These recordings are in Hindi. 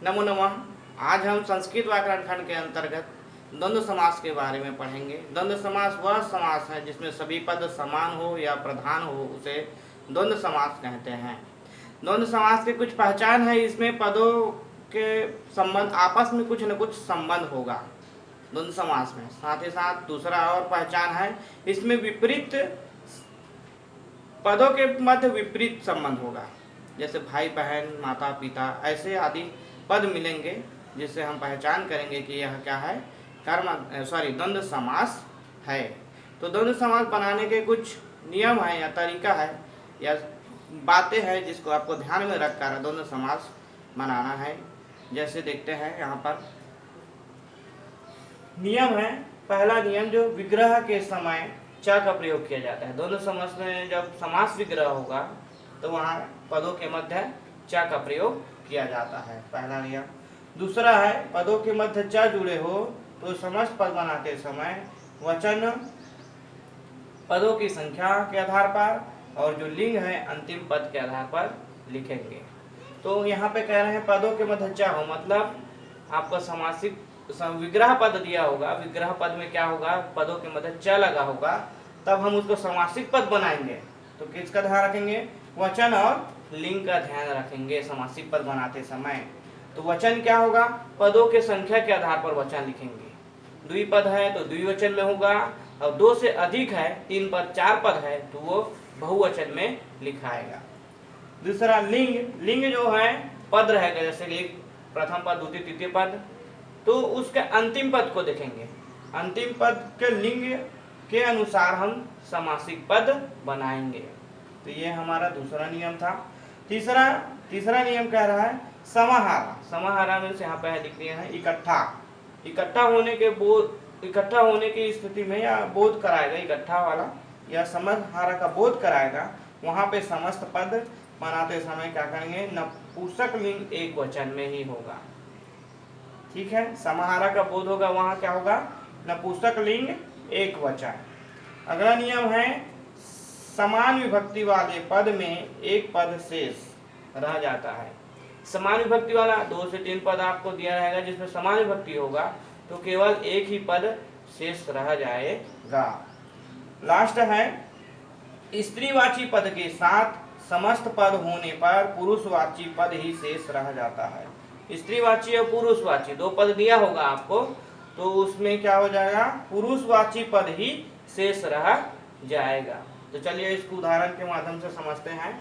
नमो नमः। आज हम संस्कृत व्याकरण खंड के अंतर्गत द्वंद्व समास के बारे में पढ़ेंगे। द्वंद्व समास वह समास है जिसमें सभी पद समान हो या प्रधान हो, उसे द्वंद्व समास कहते हैं। द्वंद्व समास की कुछ पहचान है, इसमें पदों के संबंध आपस में कुछ न कुछ संबंध होगा द्वंद्व समास में। साथ ही साथ दूसरा और पहचान है, इसमें विपरीत पदों के मध्य विपरीत संबंध होगा, जैसे भाई बहन, माता पिता, ऐसे आदि पद मिलेंगे, जिससे हम पहचान करेंगे कि यह क्या है, द्वंद्व समास है। तो द्वंद्व समास बनाने के कुछ नियम है या तरीका है या बातें हैं जिसको आपको ध्यान में रखकर द्वंद्व समास बनाना है। जैसे देखते हैं यहाँ पर नियम है। पहला नियम, जो विग्रह के समय च का प्रयोग किया जाता है। द्वंद्व समास में जब समास विग्रह होगा तो वहाँ पदों के मध्य च का प्रयोग किया जाता है, पहला नियम। दूसरा है, पदों के मध्य च जुड़े हो तो समस्त पद बनाते समय वचन पदों की संख्या के आधार पर और जो लिंग है अंतिम पद के आधार पर लिखेंगे। तो यहाँ पे कह रहे हैं पदों के मध्य च हो, मतलब आपका समासिक विग्रह पद दिया होगा, विग्रह पद में क्या होगा, पदों के मध्य च लगा होगा, तब हम उसको समासिक पद बनाएंगे। तो किसका ध्यान रखेंगे, वचन और लिंग का ध्यान रखेंगे समासिक पद बनाते समय। तो वचन क्या होगा, पदों के संख्या के आधार पर वचन लिखेंगे। द्विपद है तो द्विवचन में होगा, और दो से अधिक है, 3 पद 4 पद है तो वो बहुवचन में लिखाएगा। दूसरा लिंग, लिंग जो है पद रहेगा, जैसे एक प्रथम पद, द्वितीय, तृतीय पद, तो उसके अंतिम पद को देखेंगे। अंतिम पद के लिंग के अनुसार हम समासिक पद बनाएंगे। तो ये हमारा दूसरा नियम था। तीसरा नियम कह रहा है समाहारा। समाहारा में यहाँ पे लिख दिया है इकट्ठा होने की स्थिति में या बोध कराएगा, इकट्ठा वाला या समाहारा का बोध कराएगा। वहां पे समस्त पद बनाते समय क्या करेंगे, नपुंसक लिंग एक वचन में ही होगा। ठीक है, समाहारा का बोध होगा, वहां क्या होगा, नपुंसक लिंग एक वचन। अगला नियम है, समान विभक्ति वाले पद में एक पद शेष रह जाता है। समान विभक्ति वाला 2 से 3 पद आपको दिया रहेगा जिसमें समान विभक्ति होगा, तो केवल एक ही पद शेष रह जाएगा। लास्ट है, स्त्रीवाची पद के साथ समस्त पद होने पर पुरुषवाची पद ही शेष रह जाता है। स्त्रीवाची और पुरुषवाची 2 पद दिया होगा आपको, तो उसमें क्या हो जाएगा, पुरुषवाची पद ही शेष रह जाएगा। तो चलिए इसको उदाहरण के माध्यम से समझते हैं।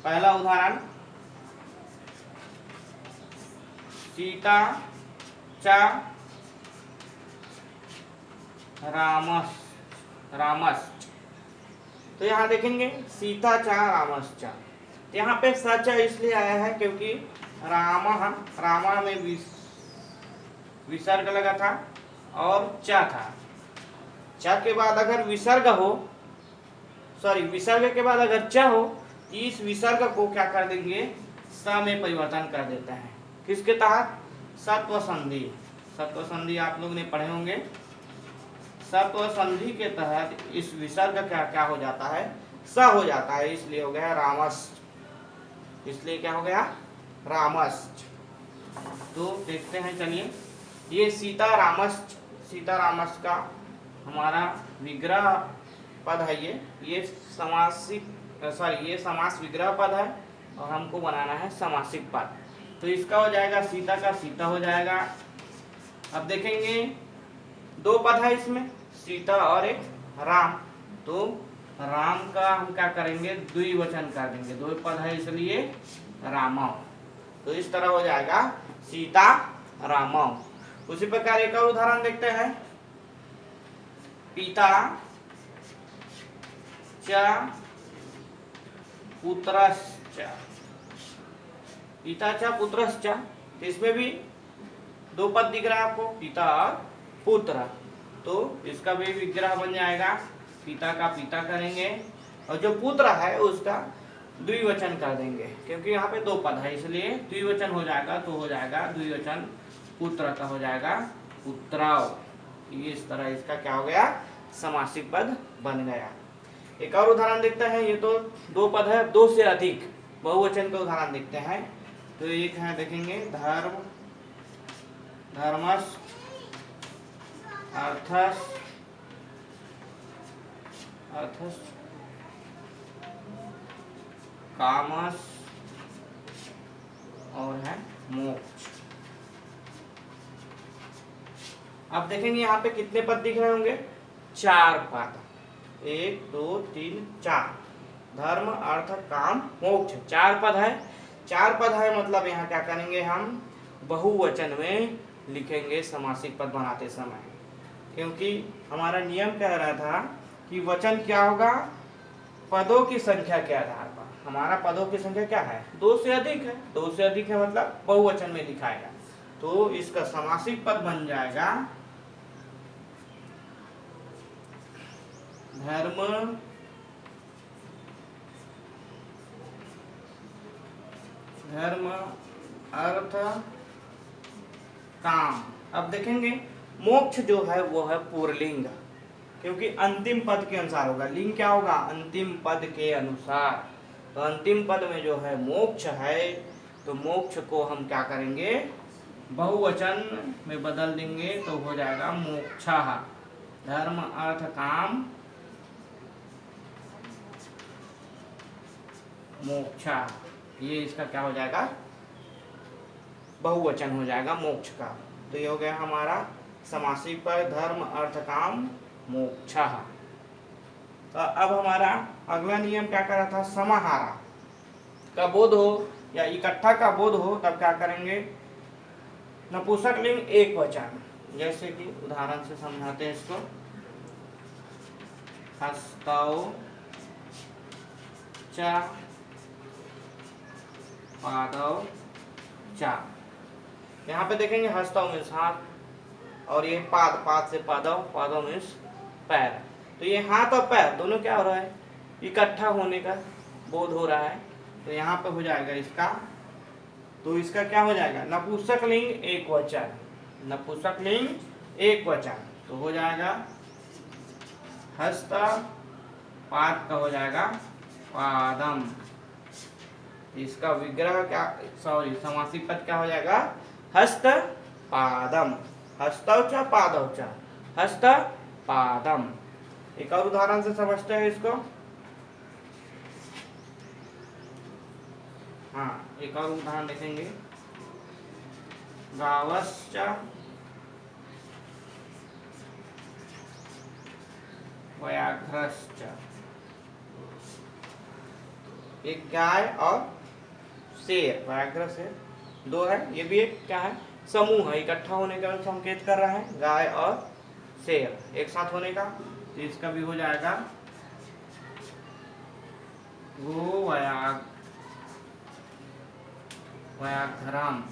पहला उदाहरण, सीता च रामश्च। तो यहाँ देखेंगे सीता च रामश्च, यहाँ पे सच इसलिए आया है क्योंकि रामा में विसर्ग लगा था और च था। च के बाद अगर विसर्ग के बाद अगर च हो, इस विसर्ग को क्या कर देंगे, स में परिवर्तन कर देता है। किसके तहत, सत्व संधि। सत्व संधि आप लोग ने पढ़े होंगे। सत्व संधि के तहत इस विसर्ग का क्या हो जाता है, स हो जाता है, इसलिए हो गया रामश्च। इसलिए क्या हो गया, रामश्च। तो देखते हैं, चलिए ये सीता रामश्च का हमारा विग्रह पद है। ये समास विग्रह पद है और हमको बनाना है समासिक पद। तो इसका हो जाएगा, सीता का सीता हो जाएगा। अब देखेंगे 2 पद है इसमें, सीता और एक राम, तो राम का हम क्या करेंगे, द्विवचन कर देंगे, 2 पद है इसलिए रामौ। तो इस तरह हो जाएगा सीता रामौ। उसी प्रकार एक और उदाहरण देखते हैं, पिता च पुत्रश्च। पिता च पुत्रश्च, तो इसमें भी 2 पद दिख रहा है आपको, पिता और पुत्र। तो इसका भी विग्रह बन जाएगा, पिता का पिता करेंगे और जो पुत्र है उसका द्विवचन कर देंगे, क्योंकि यहाँ पे 2 पद है इसलिए द्विवचन हो जाएगा। तो हो जाएगा द्विवचन पुत्र का हो जाएगा पुत्राव। ये इस तरह इसका क्या हो गया, समासिक पद बन गया। एक और उदाहरण देखते हैं, ये तो 2 पद है, 2 से अधिक बहुवचन का उदाहरण देखते हैं। तो एक है, देखेंगे, धर्म धर्मस्, अर्थस, कामस और है मोक्ष। अब देखेंगे यहाँ पे कितने पद दिख रहे होंगे, 4 पद, 1 2 3 4, धर्म अर्थ काम मोक्ष, 4 पद है। 4 पद है मतलब यहाँ क्या करेंगे, हम बहुवचन में लिखेंगे समासिक पद बनाते समय, क्योंकि हमारा नियम कह रहा था कि वचन क्या होगा, पदों की संख्या के आधार पर। हमारा पदों की संख्या क्या है, 2 से अधिक है। 2 से अधिक है मतलब बहुवचन में दिखाएगा, तो इसका समासिक पद बन जाएगा धर्म अर्थ काम। अब देखेंगे मोक्ष जो है वो है पुरलिंग, क्योंकि अंतिम पद के अनुसार होगा। लिंग क्या होगा, अंतिम पद के अनुसार। तो अंतिम पद में जो है मोक्ष है, तो मोक्ष को हम क्या करेंगे, बहुवचन में बदल देंगे, तो हो जाएगा मोक्षः। धर्म अर्थ काम मोक्षा, ये इसका क्या हो जाएगा, बहुवचन हो जाएगा मोक्ष का। तो ये हो गया हमारा समासिक पद धर्म अर्थ काम मोक्षः। तो अब हमारा अगला नियम क्या कर रहा था, समाहारा का बोध हो या इकट्ठा का बोध हो, तब क्या करेंगे, नपुंसक लिंग एक वचन। जैसे कि उदाहरण से समझाते हैं इसको, हस्तौ च पादौ च। यहाँ पे देखेंगे हस्तौ मीन्स हाथ, और ये पाद से पादौ, पादौ मीन्स पैर। तो ये हाथ और पैर दोनों क्या हो रहा है, इकट्ठा होने का बोध हो रहा है। तो यहाँ पे हो जाएगा इसका, तो इसका क्या हो जाएगा, नपुंसक लिंग एक वचन, नपुंसक लिंग एक वचन। तो हो जाएगा हस्त, पाद का हो जाएगा पादम। इसका विग्रह क्या, सॉरी समासिक पद क्या हो जाएगा, हस्त पादम, हस्तौ च पादौ च, हस्त पादम। एक और उदाहरण से समझते हैं इसको। हाँ, एक और उदाहरण देखेंगे, गावश्च व्याघ्रश्च। एक गाय और शेर, व्याघ्र से 2 है, ये भी एक क्या है, समूह है, इकट्ठा होने का संकेत कर रहा है, गाय और शेर एक साथ होने का। तो इसका भी हो जाएगा गो व्याघ्रम।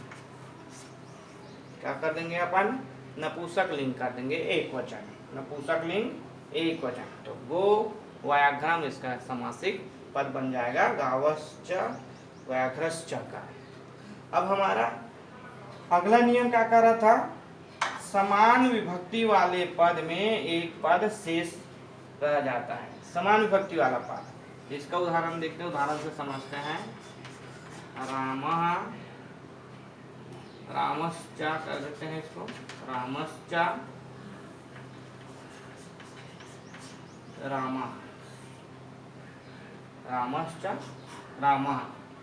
क्या कर देंगे अपन, नपुंसक लिंग कर देंगे एक वचन, नपुंसक लिंग एक वचन। तो गो व्याघ्रम इसका समासिक पद बन जाएगा गावश्च व्याघ्रश्च का। अब हमारा अगला नियम क्या कर रहा था, समान विभक्ति वाले पद में एक पद शेष रह जाता है, समान विभक्ति वाला पद। इसका उदाहरण देखते हैं, उदाहरण से समझते हैं। रामः, रामश्च कर देते हैं इसको, रामश्च रामः, रामश्च रामः।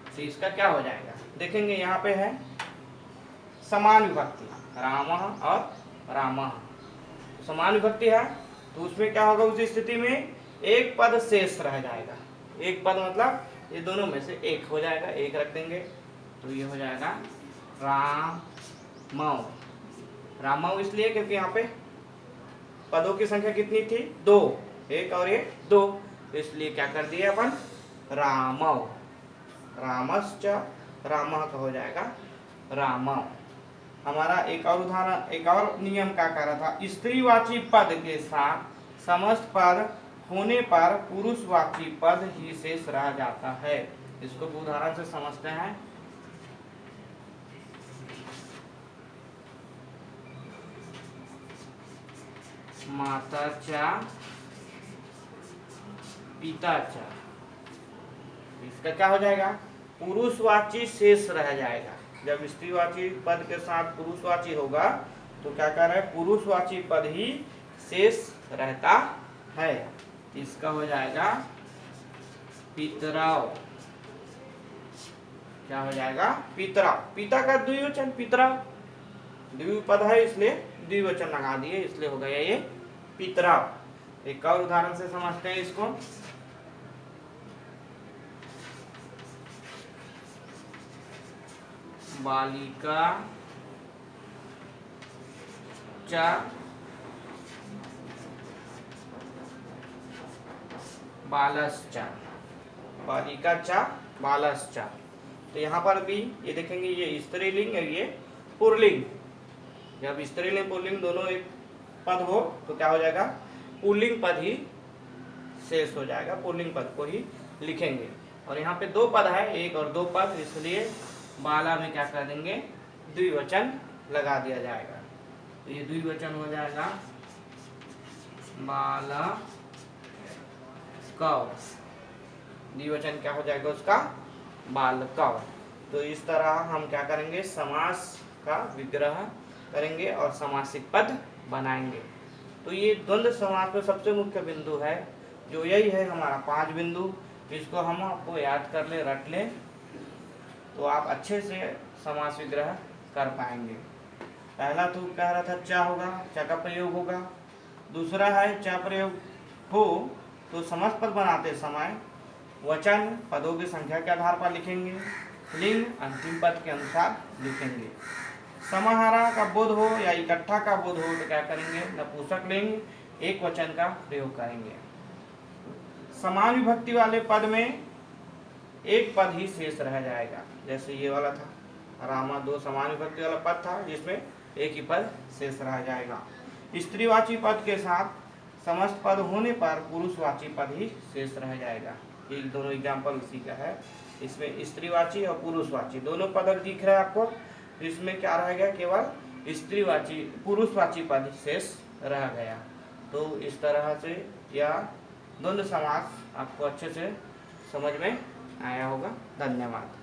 तो इसका क्या हो जाएगा, देखेंगे यहाँ पे है समान विभक्ति, रामः और रामः समान विभक्ति है, तो उसमें क्या होगा, उस स्थिति में एक पद शेष रह जाएगा। एक पद मतलब ये दोनों में से एक हो जाएगा, एक रख देंगे, तो ये हो जाएगा रामौ। रामौ इसलिए क्योंकि यहाँ पे पदों की संख्या कितनी थी, 2, एक और ये 2, इसलिए क्या कर दिए अपन, रामौ। रामश्च रामः का हो जाएगा रामौ। हमारा एक और उदाहरण, एक और नियम क्या कर रहा था, स्त्रीवाची पद के साथ समस्त पद होने पर पुरुषवाची पद ही शेष रह जाता है। इसको उदाहरण से समझते हैं। माता चा पिता चा, इसका क्या हो जाएगा, पुरुषवाची शेष रह जाएगा, जब स्त्रीवाची पद के साथ पुरुषवाची होगा तो क्या कर रहा है, पुरुषवाची पद ही शेष रहता है। इसका हो जाएगा पितराव। क्या हो जाएगा, पितरा। पिता का द्विवचन पितरा, द्विपद है इसलिए द्विवचन लगा दिए, इसलिए हो गया ये पितरा। एक और उदाहरण से समझते हैं इसको। बालिका च बालश्च, बालिका च बालश्च। तो यहाँ पर भी ये देखेंगे, ये स्त्रीलिंग और ये पुल्लिंग। जब स्त्रीलिंग पुल्लिंग दोनों एक पद हो तो क्या हो जाएगा, पुल्लिंग पद ही शेष हो जाएगा, पुल्लिंग पद को ही लिखेंगे। और यहाँ पे दो पद है, एक और दो पद, इसलिए बाला में क्या कर देंगे, द्विवचन लगा दिया जाएगा। तो ये द्विवचन हो जाएगा बाला कव। द्विवचन क्या हो जाएगा उसका, बालकव। तो इस तरह हम क्या करेंगे, समास का विग्रह करेंगे और समासिक पद बनाएंगे। तो ये द्वंद्व समास में सबसे मुख्य बिंदु है, जो यही है हमारा 5 बिंदु। इसको हम आपको याद कर ले, रट ले, तो आप अच्छे से समास विग्रह कर पाएंगे। पहला तो कह रहा था चा होगा, चा का प्रयोग होगा। दूसरा है चा प्रयोग हो तो समस्त पद बनाते समय वचन पदों की संख्या के आधार पर लिखेंगे, लिंग अंतिम पद के अनुसार लिखेंगे। समाहारा का बोध हो या इकट्ठा का बोध हो तो क्या करेंगे, नपुंसक लिंग एक वचन का प्रयोग करेंगे। समान विभक्ति वाले पद में एक पद ही शेष रह जाएगा, जैसे ये वाला था, रामा 2 समान विभक्ति वाला पद था जिसमें एक ही पद शेष रह जाएगा। स्त्रीवाची पद के साथ समस्त पद होने पर पुरुषवाची पद ही शेष रह जाएगा। ये दोनों एग्जाम्पल उसी का है। इसमें स्त्रीवाची और पुरुषवाची दोनों पद दिख रहे हैं आपको, इसमें क्या रह गया, केवल स्त्रीवाची पुरुषवाची पद शेष रह गया। तो इस तरह से यह द्वंद्व समास आपको अच्छे से समझ में आया होगा। धन्यवाद।